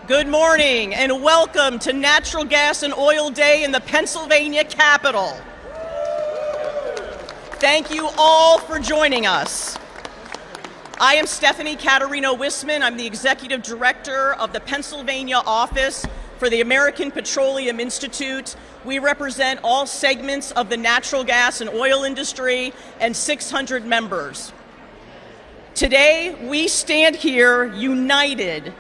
Good morning and welcome to Natural Gas and Oil Day in the Pennsylvania Capitol. Thank you all for joining us. I am Stephanie Caterino-Wisman. I'm the Executive Director of the Pennsylvania Office for the American Petroleum Institute. We represent all segments of the natural gas and oil industry and 600 members. Today, we stand here united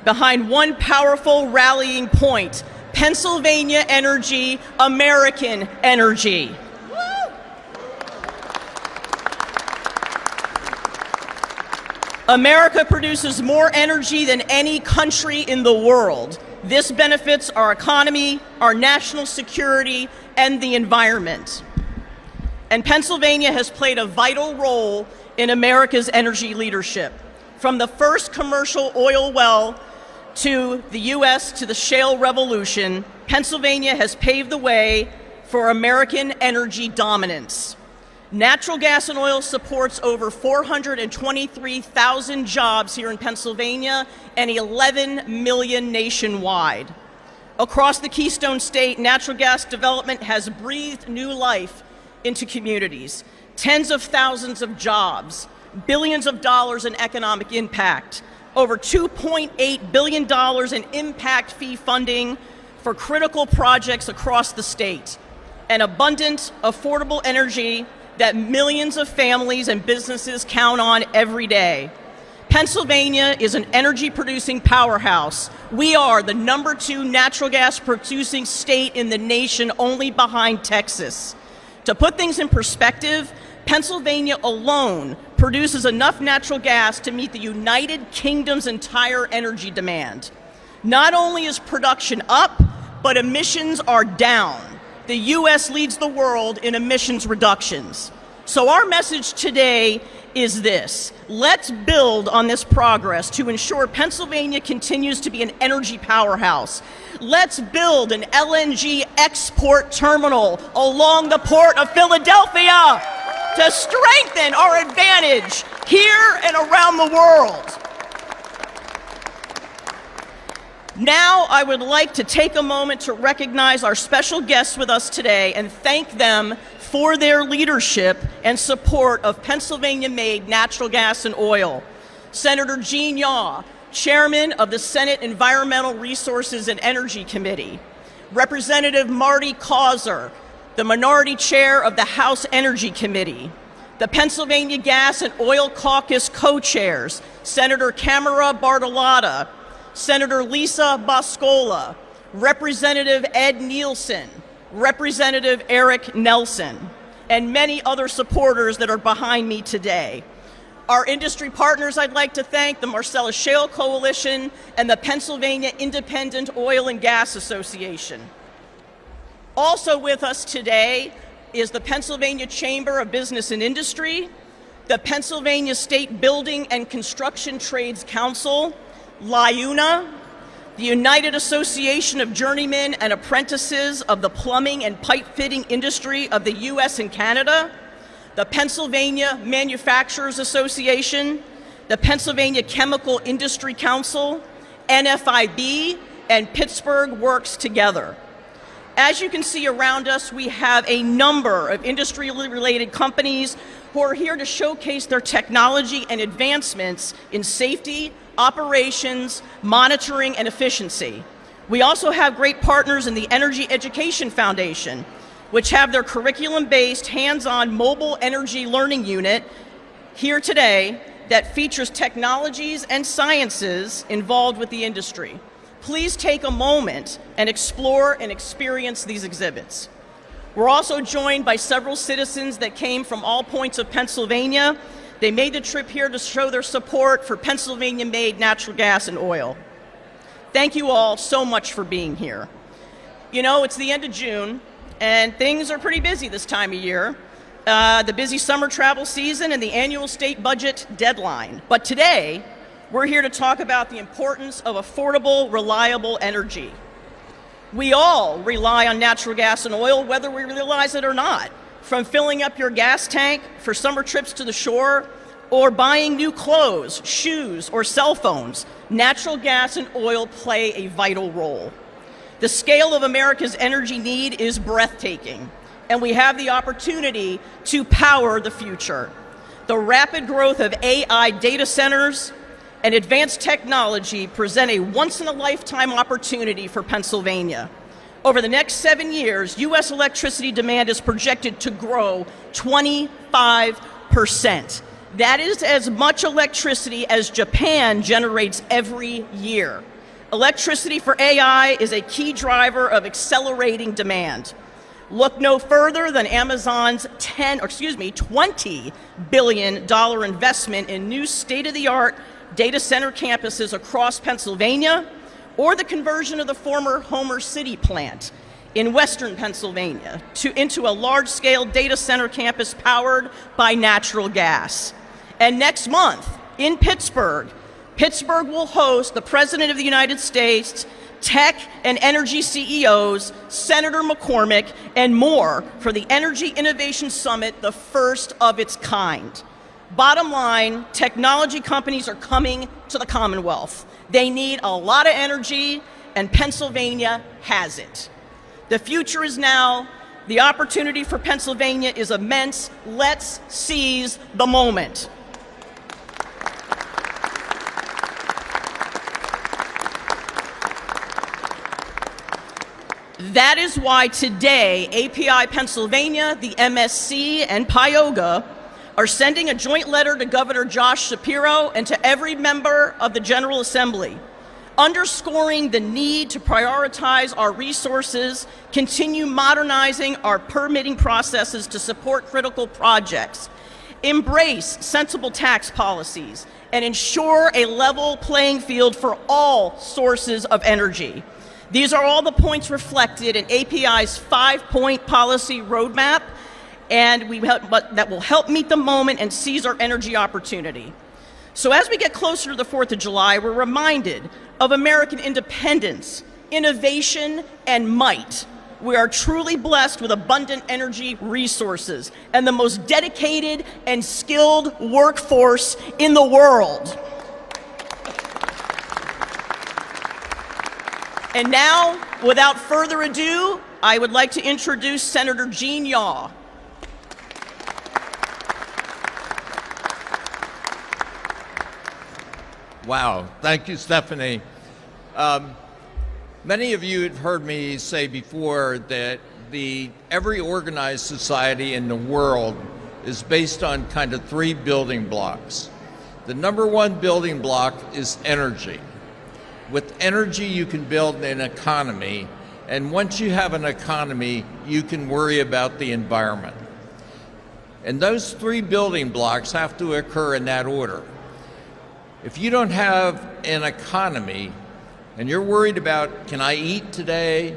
behind one powerful rallying point: Pennsylvania energy, American energy. America produces more energy than any country in the world. This benefits our economy, our national security, and the environment. And Pennsylvania has played a vital role in America's energy leadership. From the first commercial oil well to the U.S. to the shale revolution, Pennsylvania has paved the way for American energy dominance. Natural gas and oil supports over 423,000 jobs here in Pennsylvania and 11 million nationwide. Across the Keystone State, natural gas development has breathed new life into communities. Tens of thousands of jobs, billions of dollars in economic impact, over $2.8 billion in impact fee funding for critical projects across the state, and abundant, affordable energy that millions of families and businesses count on every day. Pennsylvania is an energy-producing powerhouse. We are the #2 natural gas-producing state in the nation, only behind Texas. To put things in perspective, Pennsylvania alone produces enough natural gas to meet the United Kingdom's entire energy demand. Not only is production up, but emissions are down. The U.S. leads the world in emissions reductions. So our message today is this: let's build on this progress to ensure Pennsylvania continues to be an energy powerhouse. Let's build an LNG export terminal along the port of Philadelphia to strengthen our advantage here and around the world. Now, I would like to take a moment to recognize our special guests with us today and thank them for their leadership and support of Pennsylvania-made natural gas and oil. Senator Gene Yaw, Chairman of the Senate Environmental Resources and Energy Committee. Representative Marty Causer, the Minority Chair of the House Energy Committee. The Pennsylvania Gas and Oil Caucus co-chairs, Senator Camara Bartolotta, Senator Lisa Boscola, Representative Ed Nielsen, Representative Eric Nelson, and many other supporters that are behind me today. Our industry partners I'd like to thank: the Marcellus Shale Coalition and the Pennsylvania Independent Oil and Gas Association. Also with us today is the Pennsylvania Chamber of Business and Industry, the Pennsylvania State Building and Construction Trades Council, LIUNA, the United Association of Journeymen and Apprentices of the Plumbing and Pipe Fitting Industry of the U.S. and Canada, the Pennsylvania Manufacturers Association, the Pennsylvania Chemical Industry Council, NFIB, and Pittsburgh Works Together. As you can see around us, we have a number of industry-related companies who are here to showcase their technology and advancements in safety, operations, monitoring, and efficiency. We also have great partners in the Energy Education Foundation, which have their curriculum-based, hands-on mobile energy learning unit here today that features technologies and sciences involved with the industry. Please take a moment and explore and experience these exhibits. We're also joined by several citizens that came from all points of Pennsylvania. They made the trip here to show their support for Pennsylvania-made natural gas and oil. Thank you all so much for being here. You know, it's the end of June, and things are pretty busy this time of year. The busy summer travel season and the annual state budget deadline. But today, we're here to talk about the importance of affordable, reliable energy. We all rely on natural gas and oil, whether we realize it or not. From filling up your gas tank for summer trips to the shore, or buying new clothes, shoes, or cell phones, natural gas and oil play a vital role. The scale of America's energy need is breathtaking, and we have the opportunity to power the future. The rapid growth of AI data centers and advanced technology present a once-in-a-lifetime opportunity for Pennsylvania. Over the next 7 years, U.S. electricity demand is projected to grow 25%. That is as much electricity as Japan generates every year. Electricity for AI is a key driver of accelerating demand. Look no further than Amazon's $20 billion investment in new state-of-the-art data center campuses across Pennsylvania, or the conversion of the former Homer City plant in western Pennsylvania into a large-scale data center campus powered by natural gas. And next month in Pittsburgh will host the President of the United States, tech and energy CEOs, Senator McCormick, and more for the Energy Innovation Summit, the first of its kind. Bottom line, technology companies are coming to the Commonwealth. They need a lot of energy, and Pennsylvania has it. The future is now. The opportunity for Pennsylvania is immense. Let's seize the moment. That is why today, API Pennsylvania, the MSC, and PIOGA are sending a joint letter to Governor Josh Shapiro and to every member of the General Assembly, underscoring the need to prioritize our resources, continue modernizing our permitting processes to support critical projects, embrace sensible tax policies, and ensure a level playing field for all sources of energy. These are all the points reflected in API's 5-point policy roadmap, and that will help meet the moment and seize our energy opportunity. So as we get closer to the 4th of July, we're reminded of American independence, innovation, and might. We are truly blessed with abundant energy resources and the most dedicated and skilled workforce in the world. And now, without further ado, I would like to introduce Senator Gene Yaw. Wow, thank you, Stephanie. Many of you have heard me say before that every organized society in the world is based on kind of 3 building blocks. The number 1 building block is energy. With energy, you can build an economy, and once you have an economy, you can worry about the environment. And those 3 building blocks have to occur in that order. If you don't have an economy, and you're worried about, can I eat today?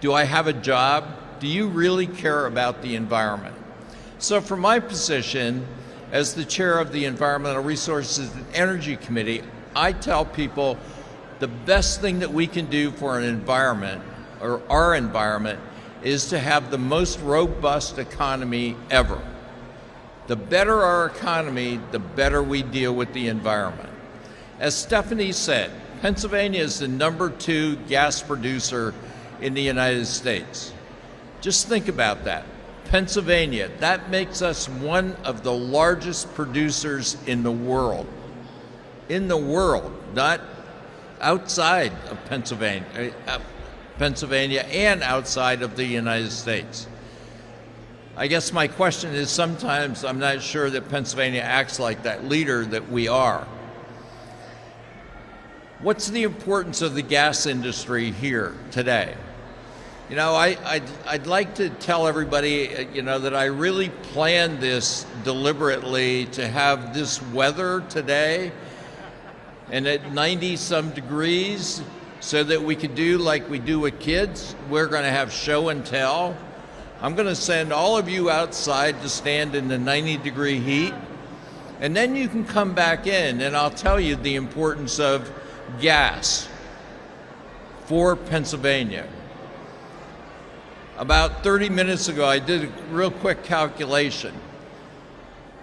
Do I have a job? Do you really care about the environment? So from my position as the chair of the Environmental Resources and Energy Committee, I tell people the best thing that we can do for an environment, or our environment, is to have the most robust economy ever. The better our economy, the better we deal with the environment. As Stephanie said, Pennsylvania is the number 2 gas producer in the United States. Just think about that. Pennsylvania, that makes us one of the largest producers in the world. In the world, not outside of Pennsylvania and outside of the United States. I guess my question is, sometimes I'm not sure that Pennsylvania acts like that leader that we are. What's the importance of the gas industry here today? You know, I'd like to tell everybody, that I really planned this deliberately to have this weather today and at 90 some degrees so that we could do like we do with kids. We're going to have show and tell. I'm going to send all of you outside to stand in the 90-degree heat, and then you can come back in and I'll tell you the importance of gas for Pennsylvania. About 30 minutes ago, I did a real quick calculation.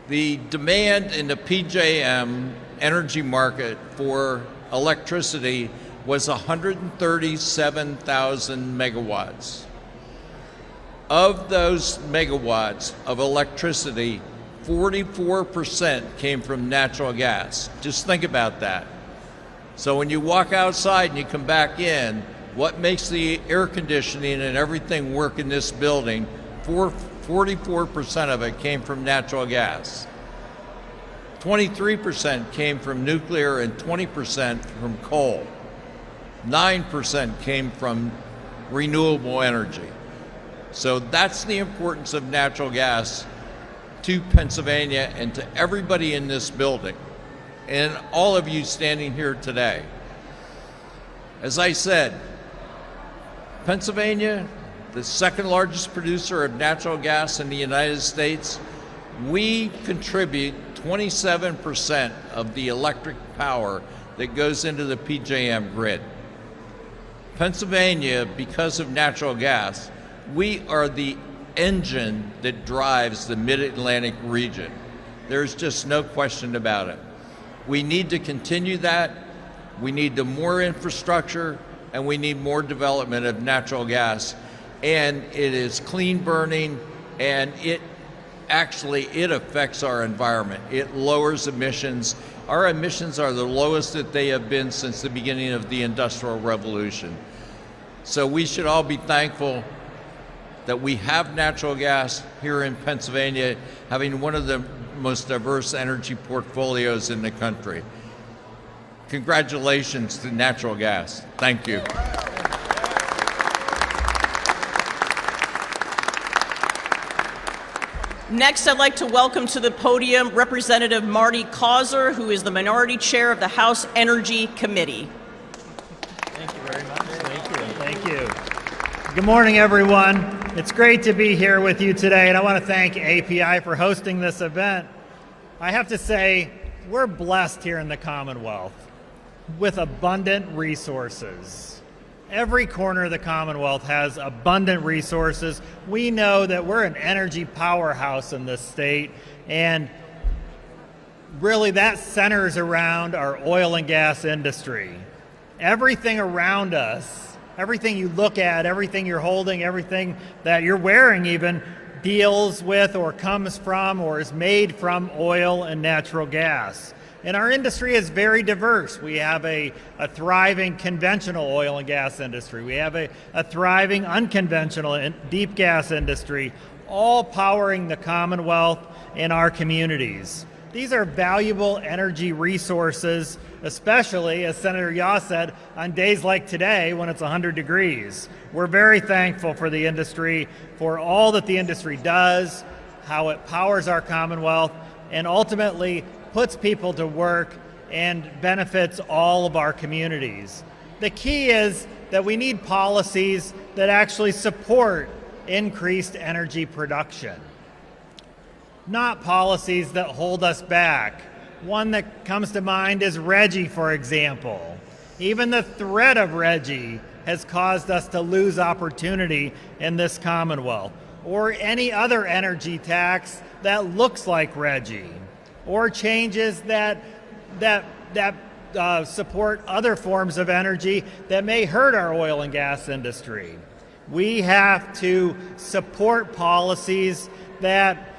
The demand in the PJM energy market for electricity was 137,000 megawatts. Of those megawatts of electricity, 44% came from natural gas. Just think about that. So when you walk outside and you come back in, what makes the air conditioning and everything work in this building, 44% of it came from natural gas. 23% came from nuclear and 20% from coal. 9% came from renewable energy. So that's the importance of natural gas to Pennsylvania and to everybody in this building and all of you standing here today. As I said, Pennsylvania, the second largest producer of natural gas in the United States, we contribute 27% of the electric power that goes into the PJM grid. Pennsylvania, because of natural gas, we are the engine that drives the Mid-Atlantic region. There's just no question about it. We need to continue that. We need the more infrastructure, and we need more development of natural gas. And it is clean burning, and it affects our environment. It lowers emissions. Our emissions are the lowest that they have been since the beginning of the Industrial Revolution. So we should all be thankful that we have natural gas here in Pennsylvania, having one of the most diverse energy portfolios in the country. Congratulations to natural gas. Thank you. Next, I'd like to welcome to the podium Representative Marty Causer, who is the Minority Chair of the House Energy Committee. Thank you very much. Thank you. Good morning, everyone. It's great to be here with you today, and I want to thank API for hosting this event. I have to say, we're blessed here in the Commonwealth with abundant resources. Every corner of the Commonwealth has abundant resources. We know that we're an energy powerhouse in this state, and really that centers around our oil and gas industry. Everything around us, everything you look at, everything you're holding, everything that you're wearing even, deals with or comes from or is made from oil and natural gas. And our industry is very diverse. We have a thriving conventional oil and gas industry. We have a thriving unconventional and deep gas industry, all powering the Commonwealth and our communities. These are valuable energy resources, especially, as Senator Yaw said, on days like today when it's 100 degrees. We're very thankful for the industry, for all that the industry does, how it powers our Commonwealth, and ultimately puts people to work and benefits all of our communities. The key is that we need policies that actually support increased energy production, not policies that hold us back. One that comes to mind is RGGI, for example. Even the threat of RGGI has caused us to lose opportunity in this Commonwealth, or any other energy tax that looks like RGGI, or changes that support other forms of energy that may hurt our oil and gas industry. We have to support policies that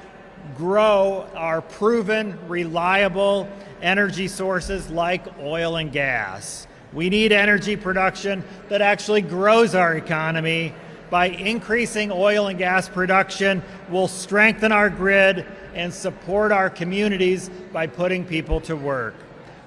grow our proven, reliable energy sources like oil and gas. We need energy production that actually grows our economy. By increasing oil and gas production, we'll strengthen our grid and support our communities by putting people to work.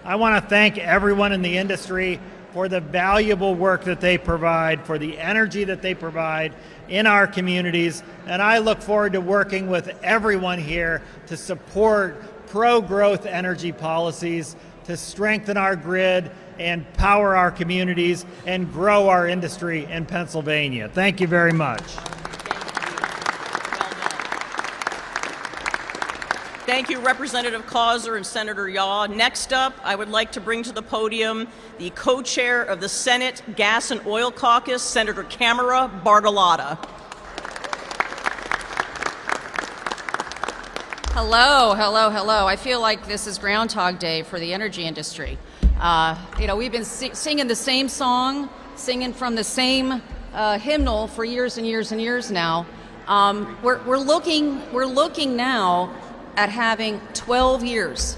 I want to thank everyone in the industry for the valuable work that they provide, for the energy that they provide in our communities, and I look forward to working with everyone here to support pro-growth energy policies, to strengthen our grid and power our communities and grow our industry in Pennsylvania. Thank you very much. Thank you, Representative Causer and Senator Yaw. Next up, I would like to bring to the podium the co-chair of the Senate Gas and Oil Caucus, Senator Camara Bartolotta. Hello, hello, hello. I feel like this is Groundhog Day for the energy industry. We've been singing the same song, singing from the same hymnal for years and years and years now. We're looking now at having 12 years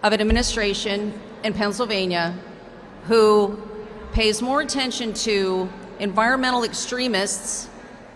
of an administration in Pennsylvania who pays more attention to environmental extremists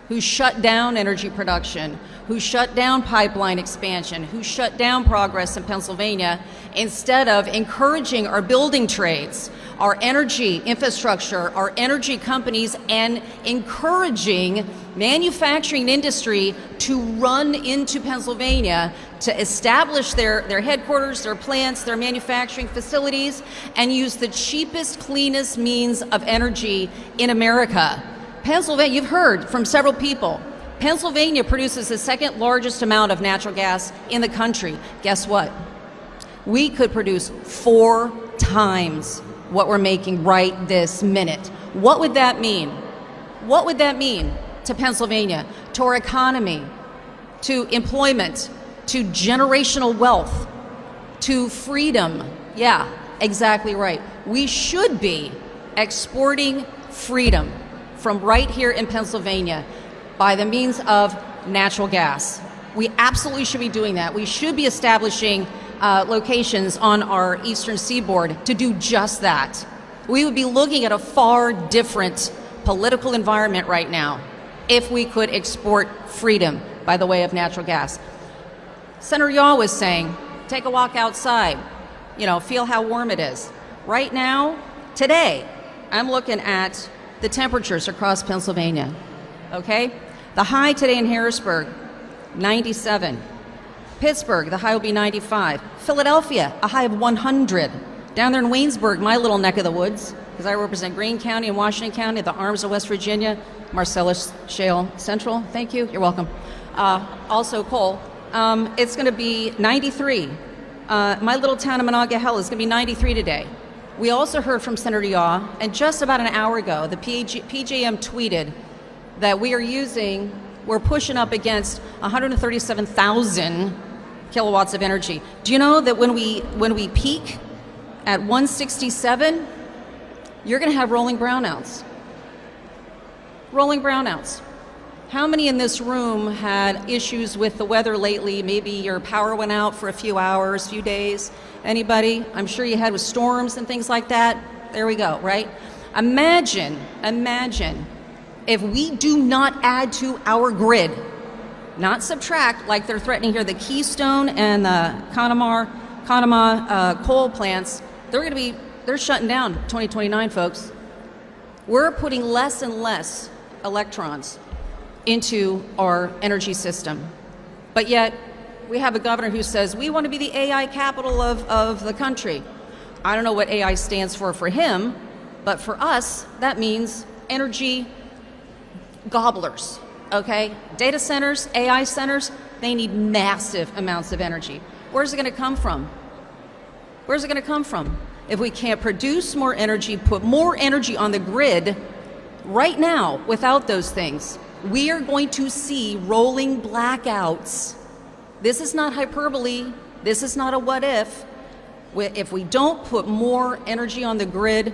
who shut down energy production, who shut down pipeline expansion, who shut down progress in Pennsylvania, instead of encouraging our building trades, our energy infrastructure, our energy companies, and encouraging manufacturing industry to run into Pennsylvania to establish their headquarters, their plants, their manufacturing facilities, and use the cheapest, cleanest means of energy in America. Pennsylvania, you've heard from several people, Pennsylvania produces the second largest amount of natural gas in the country. Guess what? We could produce 4 times what we're making right this minute. What would that mean? What would that mean to Pennsylvania, to our economy, to employment, to generational wealth, to freedom? Yeah, exactly right. We should be exporting freedom from right here in Pennsylvania by the means of natural gas. We absolutely should be doing that. We should be establishing locations on our eastern seaboard to do just that. We would be looking at a far different political environment right now if we could export freedom by the way of natural gas. Senator Yaw was saying, take a walk outside, feel how warm it is. Right now, today, I'm looking at the temperatures across Pennsylvania, okay? The high today in Harrisburg, 97. Pittsburgh, the high will be 95. Philadelphia, a high of 100. Down there in Waynesburg, my little neck of the woods, because I represent Greene County and Washington County, the arms of West Virginia, Marcellus Shale Central, thank you, you're welcome. Also coal, it's gonna be 93. My little town of Monongahela is gonna be 93 today. We also heard from Senator Yaw, and just about an hour ago, the PJM tweeted that we're pushing up against 137,000 kilowatts of energy. Do you know that when we peak at 167, you're gonna have rolling brownouts? Rolling brownouts. How many in this room had issues with the weather lately? Maybe your power went out for a few hours, few days. Anybody? I'm sure you had with storms and things like that. There we go, right? Imagine if we do not add to our grid, not subtract like they're threatening here, the Keystone and the Conemaugh coal plants, they're shutting down 2029, folks. We're putting less and less electrons into our energy system. But yet, we have a governor who says, we want to be the AI capital of the country. I don't know what AI stands for him, but for us, that means energy gobblers, okay? Data centers, AI centers, they need massive amounts of energy. Where's it gonna come from? Where's it gonna come from? If we can't produce more energy, put more energy on the grid right now without those things, we are going to see rolling blackouts. This is not hyperbole. This is not a what if. If we don't put more energy on the grid,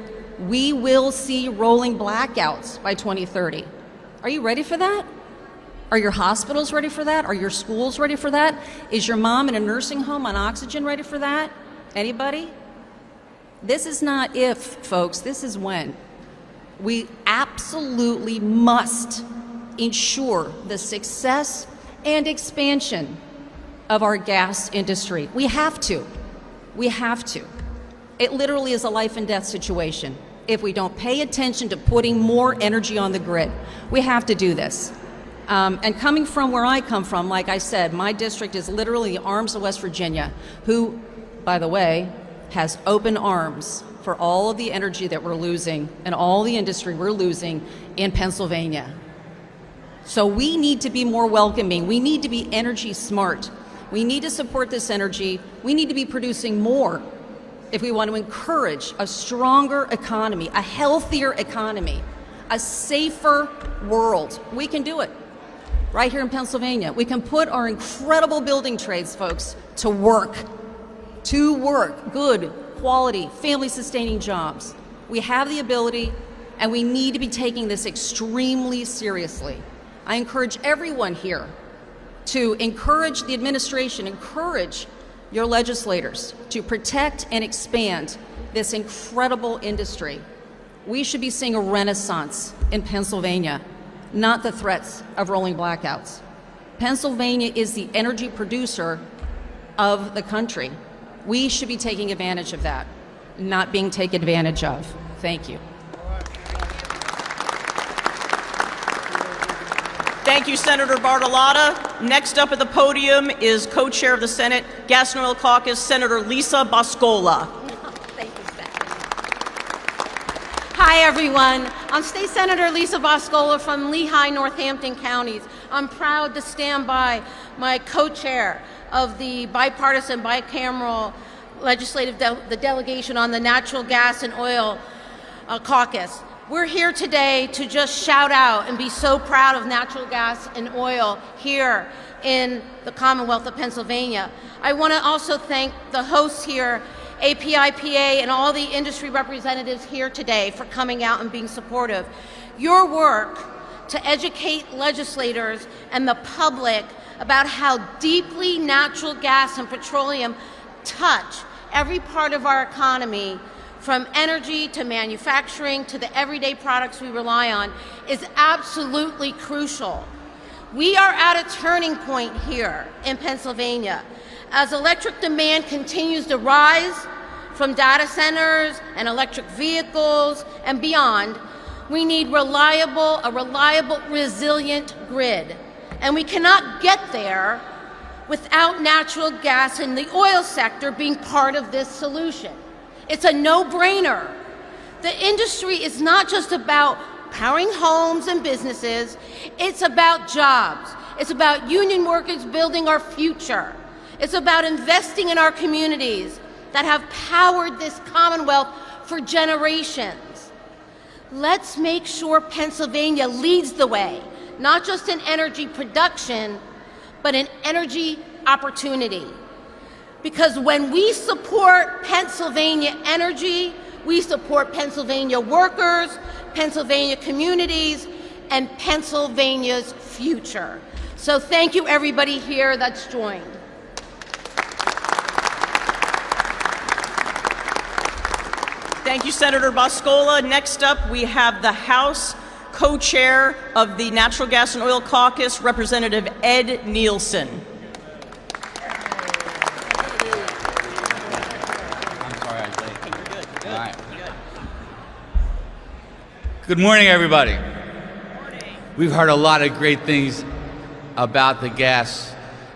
we will see rolling blackouts by 2030. Are you ready for that? Are your hospitals ready for that? Are your schools ready for that? Is your mom in a nursing home on oxygen ready for that? Anybody? This is not if, folks, this is when. We absolutely must ensure the success and expansion of our gas industry. We have to. We have to. It literally is a life and death situation if we don't pay attention to putting more energy on the grid. We have to do this. And coming from where I come from, like I said, my district is literally the arms of West Virginia, who, by the way, has open arms for all of the energy that we're losing and all the industry we're losing in Pennsylvania. So we need to be more welcoming. We need to be energy smart. We need to support this energy. We need to be producing more if we want to encourage a stronger economy, a healthier economy, a safer world. We can do it. right here in Pennsylvania. We can put our incredible building trades folks to work. Good, quality, family-sustaining jobs. We have the ability, and we need to be taking this extremely seriously. I encourage everyone here to encourage the administration, encourage your legislators to protect and expand this incredible industry. We should be seeing a renaissance in Pennsylvania, not the threats of rolling blackouts. Pennsylvania is the energy producer of the country. We should be taking advantage of that, not being taken advantage of. Thank you. Thank you, Senator Bartolotta. Next up at the podium is co-chair of the Senate Gas and Oil Caucus, Senator Lisa Boscola. Thank you, Senator. Hi, everyone. I'm State Senator Lisa Boscola from Lehigh, Northampton counties. I'm proud to stand by my co-chair of the bipartisan, bicameral legislative the delegation on the Natural Gas and Oil Caucus. We're here today to just shout out and be so proud of natural gas and oil here in the Commonwealth of Pennsylvania. I want to also thank the hosts here, API-PA, and all the industry representatives here today for coming out and being supportive. Your work to educate legislators and the public about how deeply natural gas and petroleum touch every part of our economy, from energy to manufacturing to the everyday products we rely on, is absolutely crucial. We are at a turning point here in Pennsylvania. As electric demand continues to rise from data centers and electric vehicles and beyond, we need a reliable, resilient grid. And we cannot get there without natural gas and the oil sector being part of this solution. It's a no-brainer. The industry is not just about powering homes and businesses, it's about jobs. It's about union workers building our future. It's about investing in our communities that have powered this Commonwealth for generations. Let's make sure Pennsylvania leads the way, not just in energy production, but in energy opportunity. Because when we support Pennsylvania energy, we support Pennsylvania workers, Pennsylvania communities, and Pennsylvania's future. So thank you, everybody here that's joined. Thank you, Senator Boscola. Next up, we have the House co-chair of the Natural Gas and Oil Caucus, Representative Ed Nielsen. Good morning, everybody. We've heard a lot of great things about the gas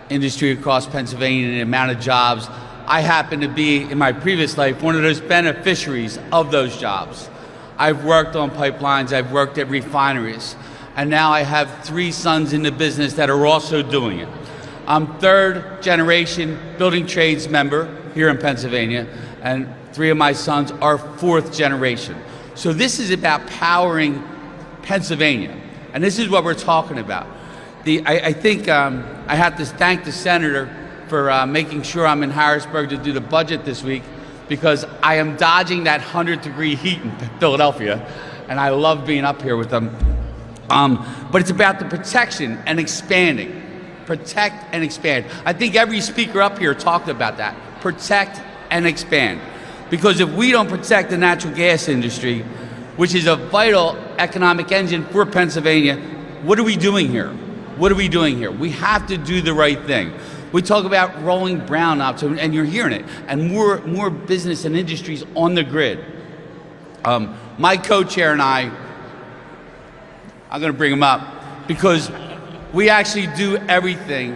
industry across Pennsylvania and the amount of jobs. I happen to be, in my previous life, one of those beneficiaries of those jobs. I've worked on pipelines, I've worked at refineries, and now I have 3 sons in the business that are also doing it. I'm 3rd generation building trades member here in Pennsylvania, and 3 of my sons are 4th generation. So this is about powering Pennsylvania, and this is what we're talking about. I think I have to thank the senator for making sure I'm in Harrisburg to do the budget this week, because I am dodging that 100-degree heat in Philadelphia, and I love being up here with them. But it's about the protection and expanding. Protect and expand. I think every speaker up here talked about that. Protect and expand. Because if we don't protect the natural gas industry, which is a vital economic engine for Pennsylvania, what are we doing here? What are we doing here? We have to do the right thing. We talk about rolling brownouts, and you're hearing it, and more business and industries on the grid. My co-chair and I'm going to bring him up, because we actually do everything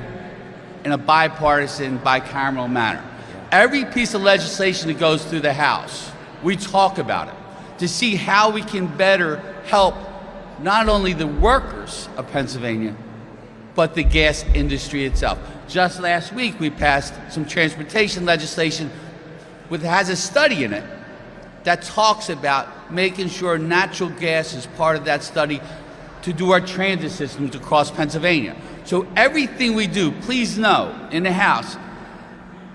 in a bipartisan, bicameral manner. Every piece of legislation that goes through the House, we talk about it to see how we can better help not only the workers of Pennsylvania, but the gas industry itself. Just last week, we passed some transportation legislation that has a study in it that talks about making sure natural gas is part of that study to do our transit systems across Pennsylvania. So everything we do, please know, in the House,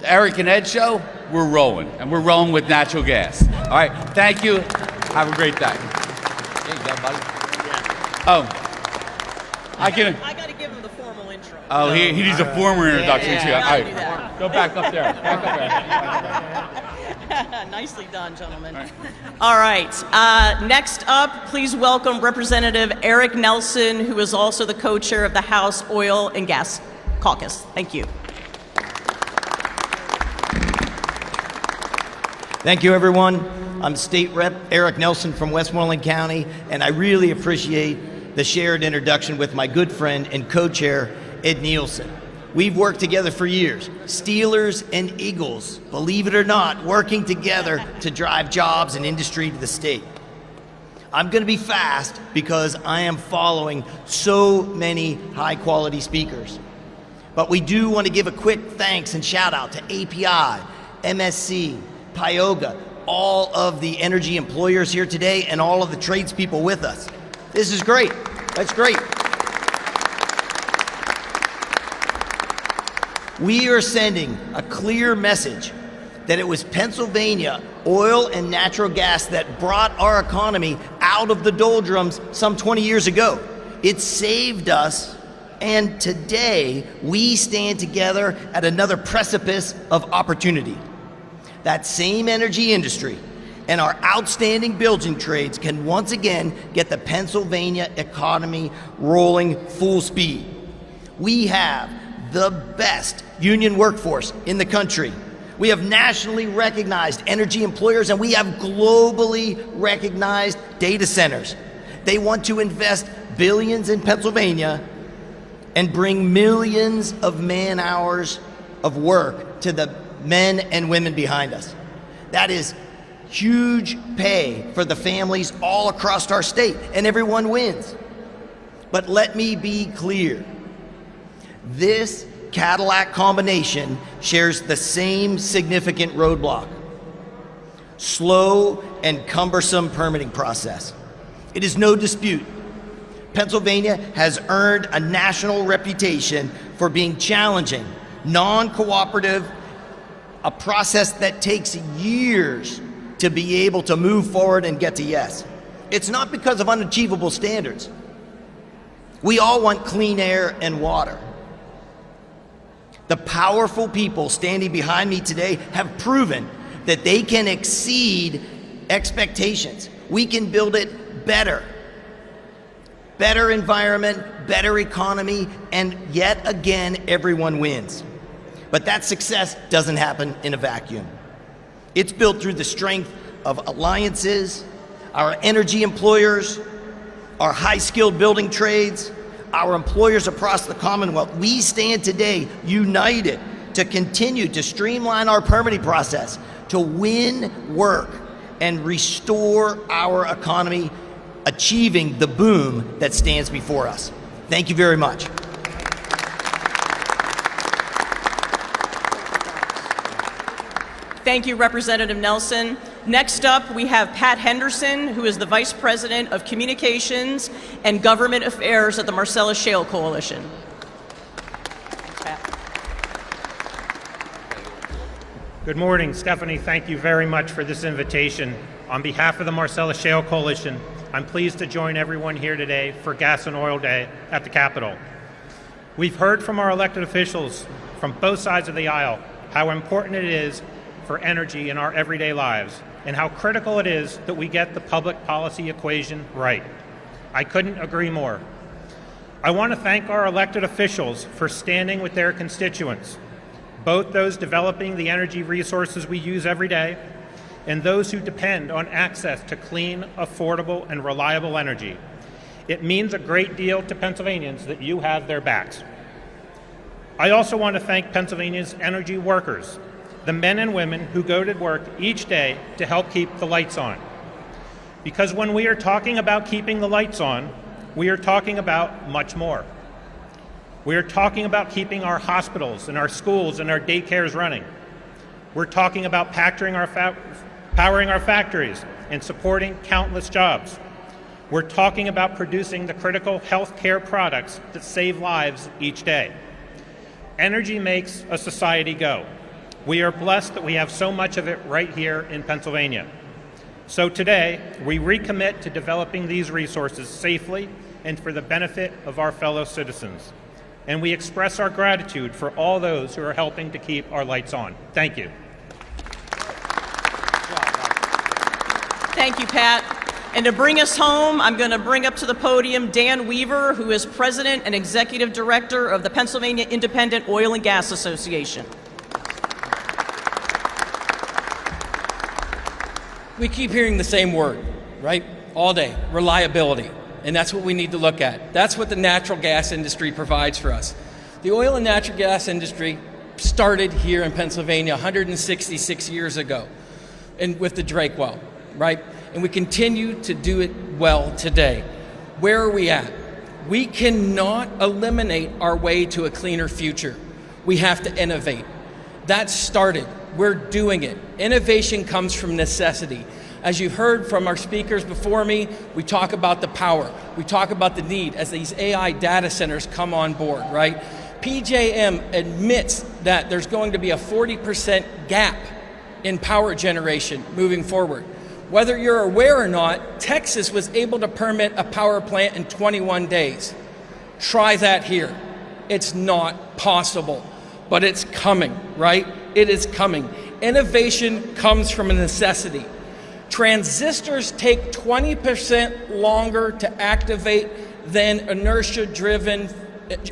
the Eric and Ed show, we're rolling, and we're rolling with natural gas. All right, thank you. Have a great day. Hey, you got buddy? Oh, I can. I got to give him the formal intro. Oh, he needs a former introduction too. All gotta do right, that. go back up there. Back up there. Nicely done, gentlemen. All right. Next up, please welcome Representative Eric Nelson, who is also the co-chair of the House Oil and Gas Caucus. Thank you. Thank you, everyone. I'm State Rep Eric Nelson from Westmoreland County, and I really appreciate the shared introduction with my good friend and co-chair, Ed Nielsen. We've worked together for years, Steelers and Eagles, believe it or not, working together to drive jobs and industry to the state. I'm going to be fast because I am following so many high-quality speakers. But we do want to give a quick thanks and shout out to API, MSC, Pyoga, all of the energy employers here today, and all of the tradespeople with us. This is great. That's great. We are sending a clear message that it was Pennsylvania oil and natural gas that brought our economy out of the doldrums some 20 years ago. It saved us, and today we stand together at another precipice of opportunity. That same energy industry and our outstanding building trades can once again get the Pennsylvania economy rolling full speed. We have the best union workforce in the country. We have nationally recognized energy employers, and we have globally recognized data centers. They want to invest billions in Pennsylvania and bring millions of man hours of work to the men and women behind us. That is huge pay for the families all across our state, and everyone wins. But let me be clear. This Cadillac combination shares the same significant roadblock: slow and cumbersome permitting process. It is no dispute. Pennsylvania has earned a national reputation for being challenging, non-cooperative, a process that takes years to be able to move forward and get to yes. It's not because of unachievable standards. We all want clean air and water. The powerful people standing behind me today have proven that they can exceed expectations. We can build it better. Better environment, better economy, and yet again, everyone wins. But that success doesn't happen in a vacuum. It's built through the strength of alliances, our energy employers, our high-skilled building trades, our employers across the Commonwealth. We stand today united to continue to streamline our permitting process, to win work and restore our economy, achieving the boom that stands before us. Thank you very much. Thank you, Representative Nelson. Next up, we have Pat Henderson, who is the Vice President of Communications and Government Affairs at the Marcellus Shale Coalition. Pat. Good morning, Stephanie. Thank you very much for this invitation. On behalf of the Marcellus Shale Coalition, I'm pleased to join everyone here today for Gas and Oil Day at the Capitol. We've heard from our elected officials from both sides of the aisle how important it is for energy in our everyday lives, and how critical it is that we get the public policy equation right. I couldn't agree more. I want to thank our elected officials for standing with their constituents, both those developing the energy resources we use every day, and those who depend on access to clean, affordable, and reliable energy. It means a great deal to Pennsylvanians that you have their backs. I also want to thank Pennsylvania's energy workers, the men and women who go to work each day to help keep the lights on. Because when we are talking about keeping the lights on, we are talking about much more. We are talking about keeping our hospitals and our schools and our daycares running. We're talking about powering our factories and supporting countless jobs. We're talking about producing the critical healthcare products that save lives each day. Energy makes a society go. We are blessed that we have so much of it right here in Pennsylvania. So today, we recommit to developing these resources safely and for the benefit of our fellow citizens. And we express our gratitude for all those who are helping to keep our lights on. Thank you. Thank you, Pat. And to bring us home, I'm going to bring up to the podium Dan Weaver, who is President and Executive Director of the Pennsylvania Independent Oil and Gas Association. We keep hearing the same word, right? All day, reliability. And that's what we need to look at. That's what the natural gas industry provides for us. The oil and natural gas industry started here in Pennsylvania 166 years ago, and with the Drake well, right? And we continue to do it well today. Where are we at? We cannot eliminate our way to a cleaner future. We have to innovate. That started. We're doing it. Innovation comes from necessity. As you've heard from our speakers before me, we talk about the power. We talk about the need as these AI data centers come on board, right? PJM admits that there's going to be a 40% gap in power generation moving forward. Whether you're aware or not, Texas was able to permit a power plant in 21 days. Try that here. It's not possible, but it's coming, right? It is coming. Innovation comes from a necessity. Transistors take 20% longer to activate than inertia-driven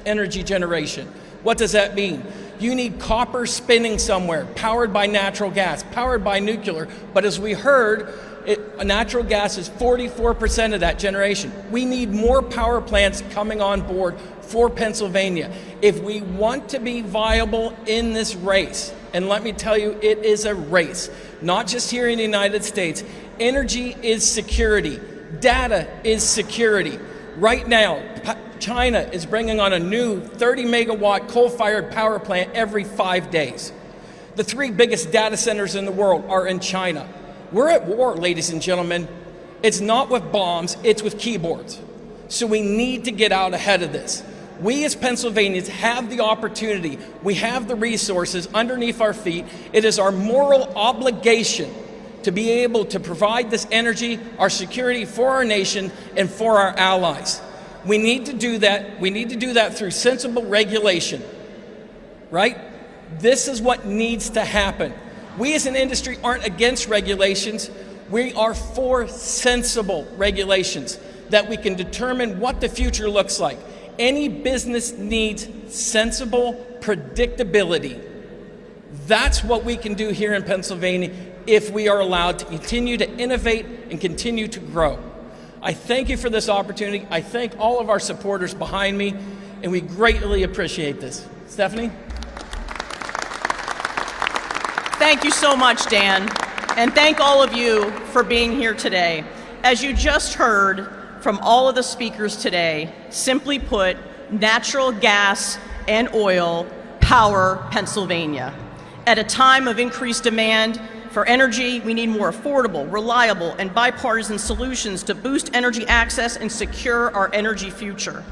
energy generation. What does that mean? You need copper spinning somewhere, powered by natural gas, powered by nuclear, but as we heard, natural gas is 44% of that generation. We need more power plants coming on board for Pennsylvania. If we want to be viable in this race, and let me tell you, it is a race, not just here in the United States. Energy is security. Data is security. Right now, China is bringing on a new 30 megawatt coal-fired power plant every 5 days. The 3 biggest data centers in the world are in China. We're at war, ladies and gentlemen. It's not with bombs, it's with keyboards. So we need to get out ahead of this. We as Pennsylvanians have the opportunity, we have the resources underneath our feet. It is our moral obligation to be able to provide this energy, our security for our nation and for our allies. We need to do that. We need to do that through sensible regulation, right? This is what needs to happen. We as an industry aren't against regulations. We are for sensible regulations that we can determine what the future looks like. Any business needs sensible predictability. That's what we can do here in Pennsylvania if we are allowed to continue to innovate and continue to grow. I thank you for this opportunity. I thank all of our supporters behind me, and we greatly appreciate this. Stephanie? Thank you so much, Dan. And thank all of you for being here today. As you just heard from all of the speakers today, simply put, natural gas and oil power Pennsylvania. At a time of increased demand for energy, we need more affordable, reliable, and bipartisan solutions to boost energy access and secure our energy future.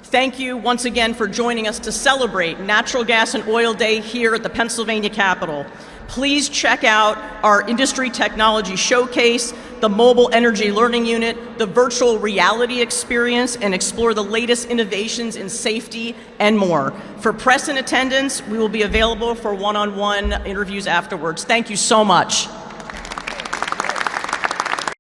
Thank you once again for joining us to celebrate Natural Gas and Oil Day here at the Pennsylvania Capitol. Please check out our industry technology showcase, the mobile energy learning unit, the virtual reality experience, and explore the latest innovations in safety and more. For press in attendance, we will be available for one-on-one interviews afterwards. Thank you so much.